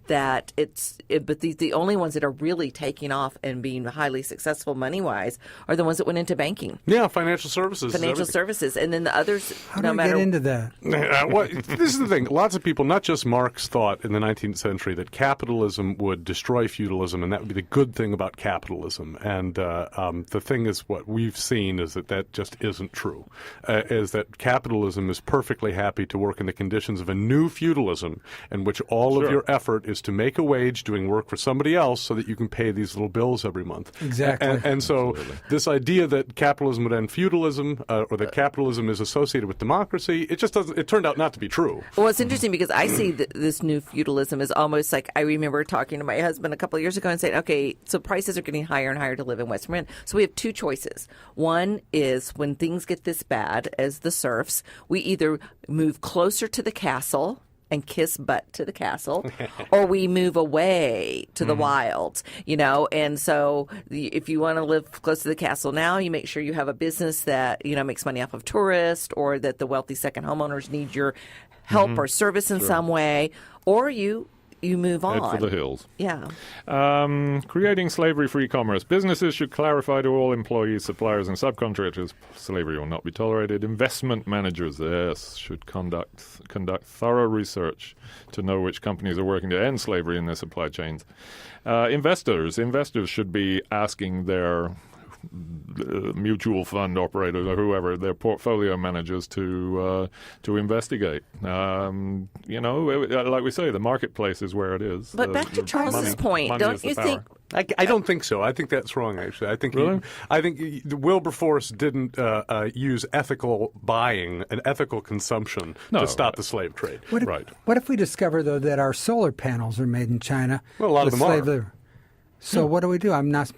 that but the only ones that are really taking off and being highly successful money-wise are the ones that went into banking. Yeah, financial services. Financial services. And then the others, How do we get into that? This is the thing. Lots of people, not just Marx, thought in the 19th century that capitalism would destroy feudalism, and that would be the good thing about capitalism. And the thing is, what we've seen is that just isn't true, is that capitalism is perfectly happy to work in the conditions of a new feudalism in which all of your effort is to make a wage doing work for somebody else so that you can pay these little bills every month. Exactly. And so this idea that capitalism would end feudalism or that capitalism is associated with democracy, it just doesn't. It turned out not to be true. Well, it's interesting because I see this new feudalism is almost like, I remember talking to my husband a couple of years ago and saying, okay, so prices are getting higher and higher to live in West Marin. So we have two choices. One is when things get this bad as the serfs, we either move closer to the castle and kiss butt to the castle, or we move away to the wilds, And so if you want to live close to the castle now, you make sure you have a business that, makes money off of tourists, or that the wealthy second homeowners need your help or service in some way, or you move on. Head for the hills. Yeah. Creating slavery-free commerce. Businesses should clarify to all employees, suppliers, and subcontractors slavery will not be tolerated. Investment managers, should conduct thorough research to know which companies are working to end slavery in their supply chains. Investors should be asking their mutual fund operators or whoever, their portfolio managers to investigate. Like we say, the marketplace is where it is. But back to Charles's point, don't you think? I don't think so. I think that's wrong, actually. I think really? Wilberforce didn't use ethical buying and ethical consumption to stop the slave trade. What if we discover, though, that our solar panels are made in China? Well, a lot of them are. Labor? So what do? I'm not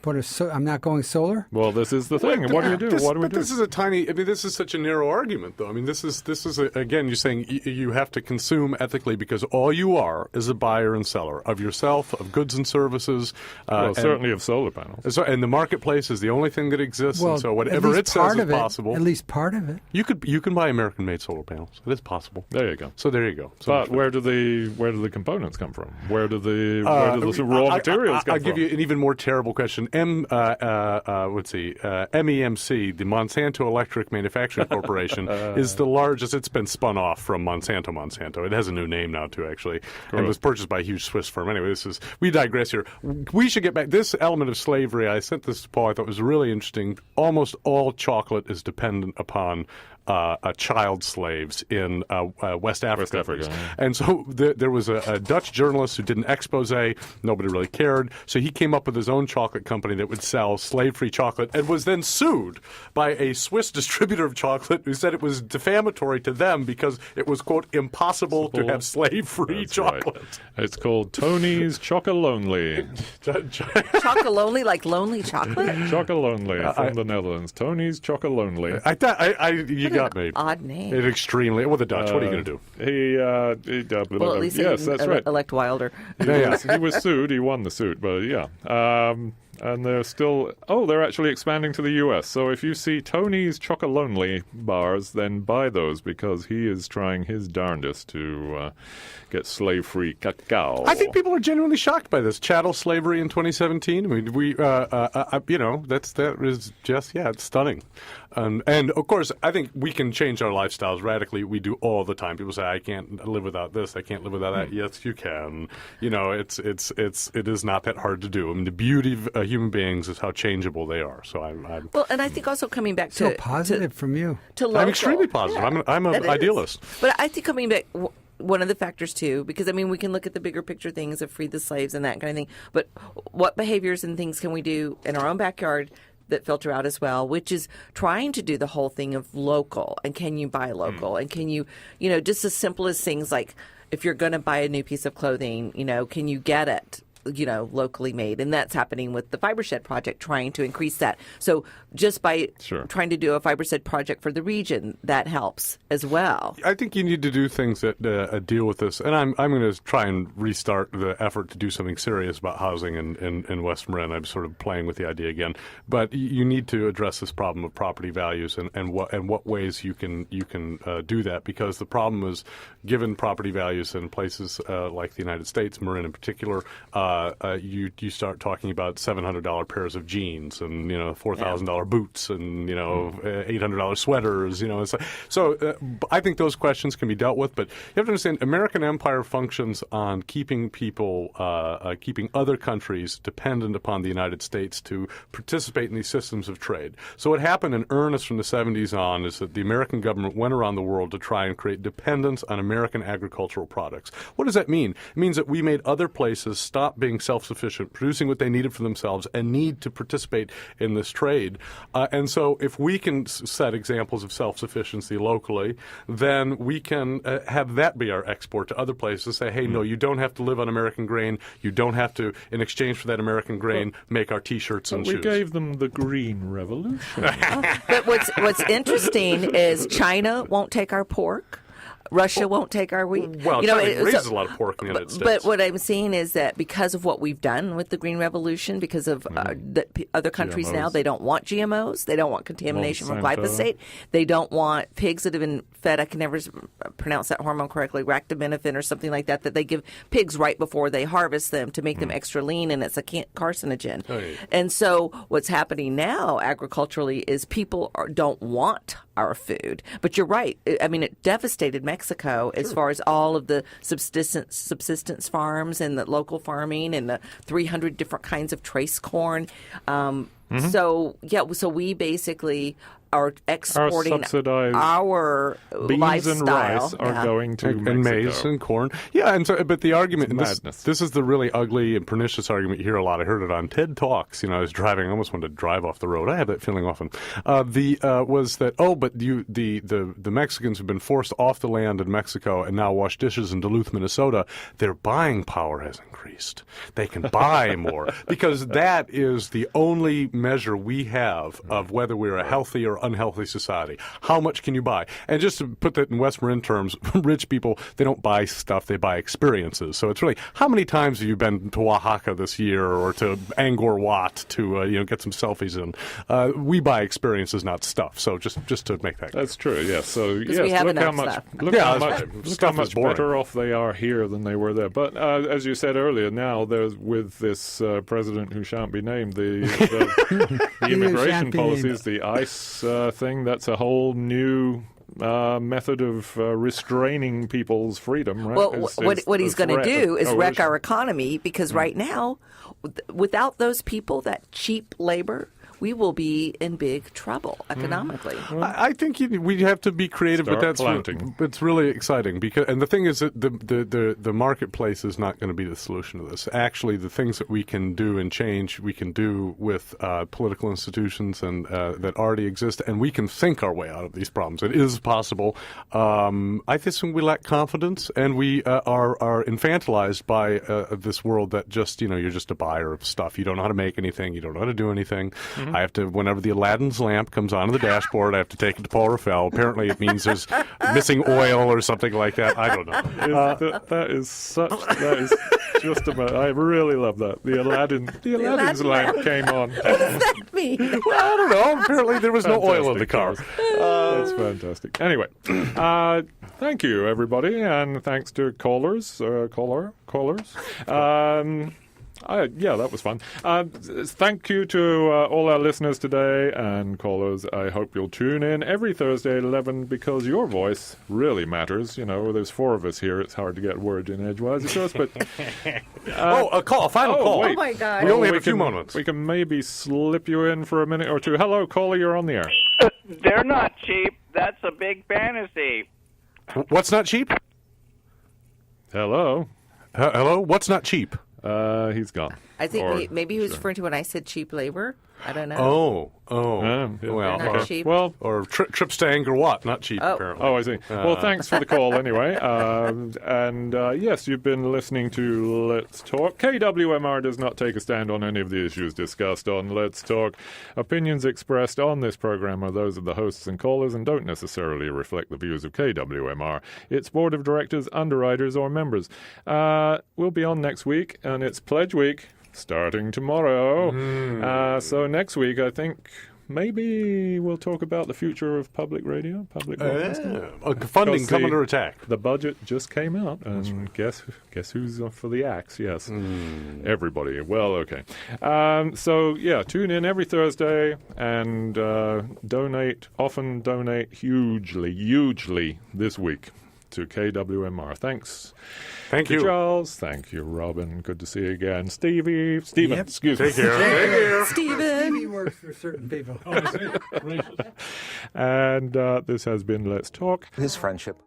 going solar? Well, this is the thing. What do you do? This is a tiny. This is such a narrow argument, though. This is again. You're saying you have to consume ethically because all you are is a buyer and seller of yourself, of goods and services. Certainly of solar panels. And the marketplace is the only thing that exists. Well, and so whatever it says is possible. At least part of it. You can buy American-made solar panels. It is possible. There you go. So there you go. But where do the components come from? Where do the raw materials come from? I'll give you an even more terrible question. MEMC, the Monsanto Electric Manufacturing Corporation, is the largest. It's been spun off from Monsanto. It has a new name now, too, actually, and was purchased by a huge Swiss firm. Anyway, we digress here. We should get back. This element of slavery, I sent this to Paul, I thought was really interesting. Almost all chocolate is dependent upon child slaves in West Africa. Yeah. And so there was a Dutch journalist who did an expose. Nobody really cared. So he came up with his own chocolate company that would sell slave-free chocolate and was then sued by a Swiss distributor of chocolate who said it was defamatory to them because it was, quote, impossible to have slave-free chocolate. Right. It's called Tony's Chocolonely. Chocolonely, like lonely chocolate? Chocolonely from the Netherlands. Tony's Chocolonely. You got me. Odd name. It extremely. Well, the Dutch. What are you going to do? Well, at least yes, that's right. Elect Wilder. He was sued. He won the suit, but yeah. And they're still... Oh, they're actually expanding to the U.S. So if you see Tony's Chocolonely bars, then buy those because he is trying his darndest to get slave-free cacao. I think people are genuinely shocked by this chattel slavery in 2017. I mean, that is just it's stunning. And of course, I think we can change our lifestyles radically. We do all the time. People say, "I can't live without this. I can't live without that." Yes, you can. It is not that hard to do. I mean, the beauty of human beings is how changeable they are. So I'm Well, and I think also coming back So to positive from you. to local. I'm extremely positive. Yeah, I'm an that is. idealist. But I think coming back, one of the factors too, because I mean, we can look at the bigger picture things of free the slaves and that kind of thing. But what behaviors and things can we do in our own backyard that filter out as well, which is trying to do the whole thing of local, and can you buy local, and can you, just as simple as things like if you're going to buy a new piece of clothing, can you get it, locally made? And that's happening with the Fibershed project, trying to increase that. So just by trying to do a Fibershed project for the region, that helps as well. I think you need to do things that deal with this. And I'm going to try and restart the effort to do something serious about housing in West Marin. I'm sort of playing with the idea again. But you need to address this problem of property values and what ways you can do that. Because the problem is, given property values in places like the United States, Marin in particular, you start talking about $700 pairs of jeans and $4,000 boots and $800 sweaters. I think those questions can be dealt with. But you have to understand, American empire functions on keeping people, keeping other countries dependent upon the United States to participate in these systems of trade. So what happened in earnest from the 70s on is that the American government went around the world to try and create dependence on American agricultural products. What does that mean? It means that we made other places stop being self-sufficient, producing what they needed for themselves, and need to participate in this trade. And so if we can set examples of self-sufficiency locally, then we can have that be our export to other places. Say, hey, no, you don't have to live on American grain. You don't have to, in exchange for that American grain, make our T-shirts and shoes. We gave them the Green Revolution. But what's interesting is China won't take our pork. Russia won't take our wheat. Well, China raises a lot of pork in the United States. But what I'm seeing is that because of what we've done with the Green Revolution, because of other countries GMOs. Now, they don't want GMOs. They don't want contamination from glyphosate. They don't want pigs that have been fed, I can never pronounce that hormone correctly, ractaminophene or something like that they give pigs right before they harvest them to make them extra lean, and it's a carcinogen. Oh, yeah. And so what's happening now agriculturally is people don't want our food. But you're right. I mean, it devastated Mexico as far as all of the subsistence farms and the local farming and the 300 different kinds of trace corn. So we basically are exporting our beans lifestyle. and rice are going to Mexico. And maize and corn. Yeah, and so, but the argument, and madness. this is the really ugly and pernicious argument you hear a lot. I heard it on TED Talks. I was driving, I almost wanted to drive off the road. I have that feeling often. Was that, the Mexicans have been forced off the land in Mexico and now wash dishes in Duluth, Minnesota. Their buying power has increased. They can buy more because that is the only measure we have of whether we're a healthy or unhealthy society. How much can you buy? And just to put that in West Marin terms, rich people, they don't buy stuff, they buy experiences. So it's really, how many times have you been to Oaxaca this year or to Angkor Wat to get some selfies in? We buy experiences, not stuff. So just to make that clear. That's true, yes. So yes, we have look how enough much, stuff. look how much better off they are here than they were there. But as you said earlier, now there's with this president who shan't be named, the immigration policies, the ICE thing, that's a whole new method of restraining people's freedom, right? Well, what he's going to do is wreck our economy because right now, without those people, that cheap labor, we will be in big trouble economically. I think we have to be creative, Start but planting. It's really exciting and the thing is that the marketplace is not going to be the solution to this. Actually, the things that we can do and change, we can do with political institutions and that already exist, and we can think our way out of these problems. It is possible. I think we lack confidence, and we are infantilized by this world that just you're just a buyer of stuff. You don't know how to make anything. You don't know how to do anything. I have to, whenever the Aladdin's lamp comes onto the dashboard, I have to take it to Paul Raffel. Apparently it means there's missing oil or something like that. I don't know. That is just about. I really love that. The Aladdin's lamp came on. What does that mean? Well, I don't know. Apparently there was no oil in the car. That's fantastic. Anyway, thank you, everybody, and thanks to callers. Yeah, that was fun. Thank you to all our listeners today and callers. I hope you'll tune in every Thursday at 11 because your voice really matters. You know, there's 4 of us here. It's hard to get words in edgewise, of course, but... a final call. Oh, my God. We only have a few moments. We can maybe slip you in for a minute or two. Hello, caller, you're on the air. They're not cheap. That's a big fantasy. What's not cheap? Hello? Hello? What's not cheap? He's gone. I think Or- maybe he was referring to when I said cheap labor. I don't know. Yeah. Well, Not cheap. well, Or trips to Angkor Wat, not cheap, apparently. oh, I see. Well, thanks for the call anyway. Yes, you've been listening to Let's Talk. KWMR does not take a stand on any of the issues discussed on Let's Talk. Opinions expressed on this program are those of the hosts and callers and don't necessarily reflect the views of KWMR, its board of directors, underwriters, or members. We'll be on next week, and it's Pledge Week. Starting tomorrow. So next week, I think maybe we'll talk about the future of public radio, public broadcasting. Funding Because come under attack. The budget just came out, and guess who's up for the axe? Yes, everybody. Well, okay. So yeah, tune in every Thursday and donate. Often donate hugely this week to KWMR. Thanks. Thank to you. Charles. Thank you, Robin. Good to see you again. Steven, Yep. excuse me. Take care. Steven. He works for certain people. And this has been Let's Talk. His friendship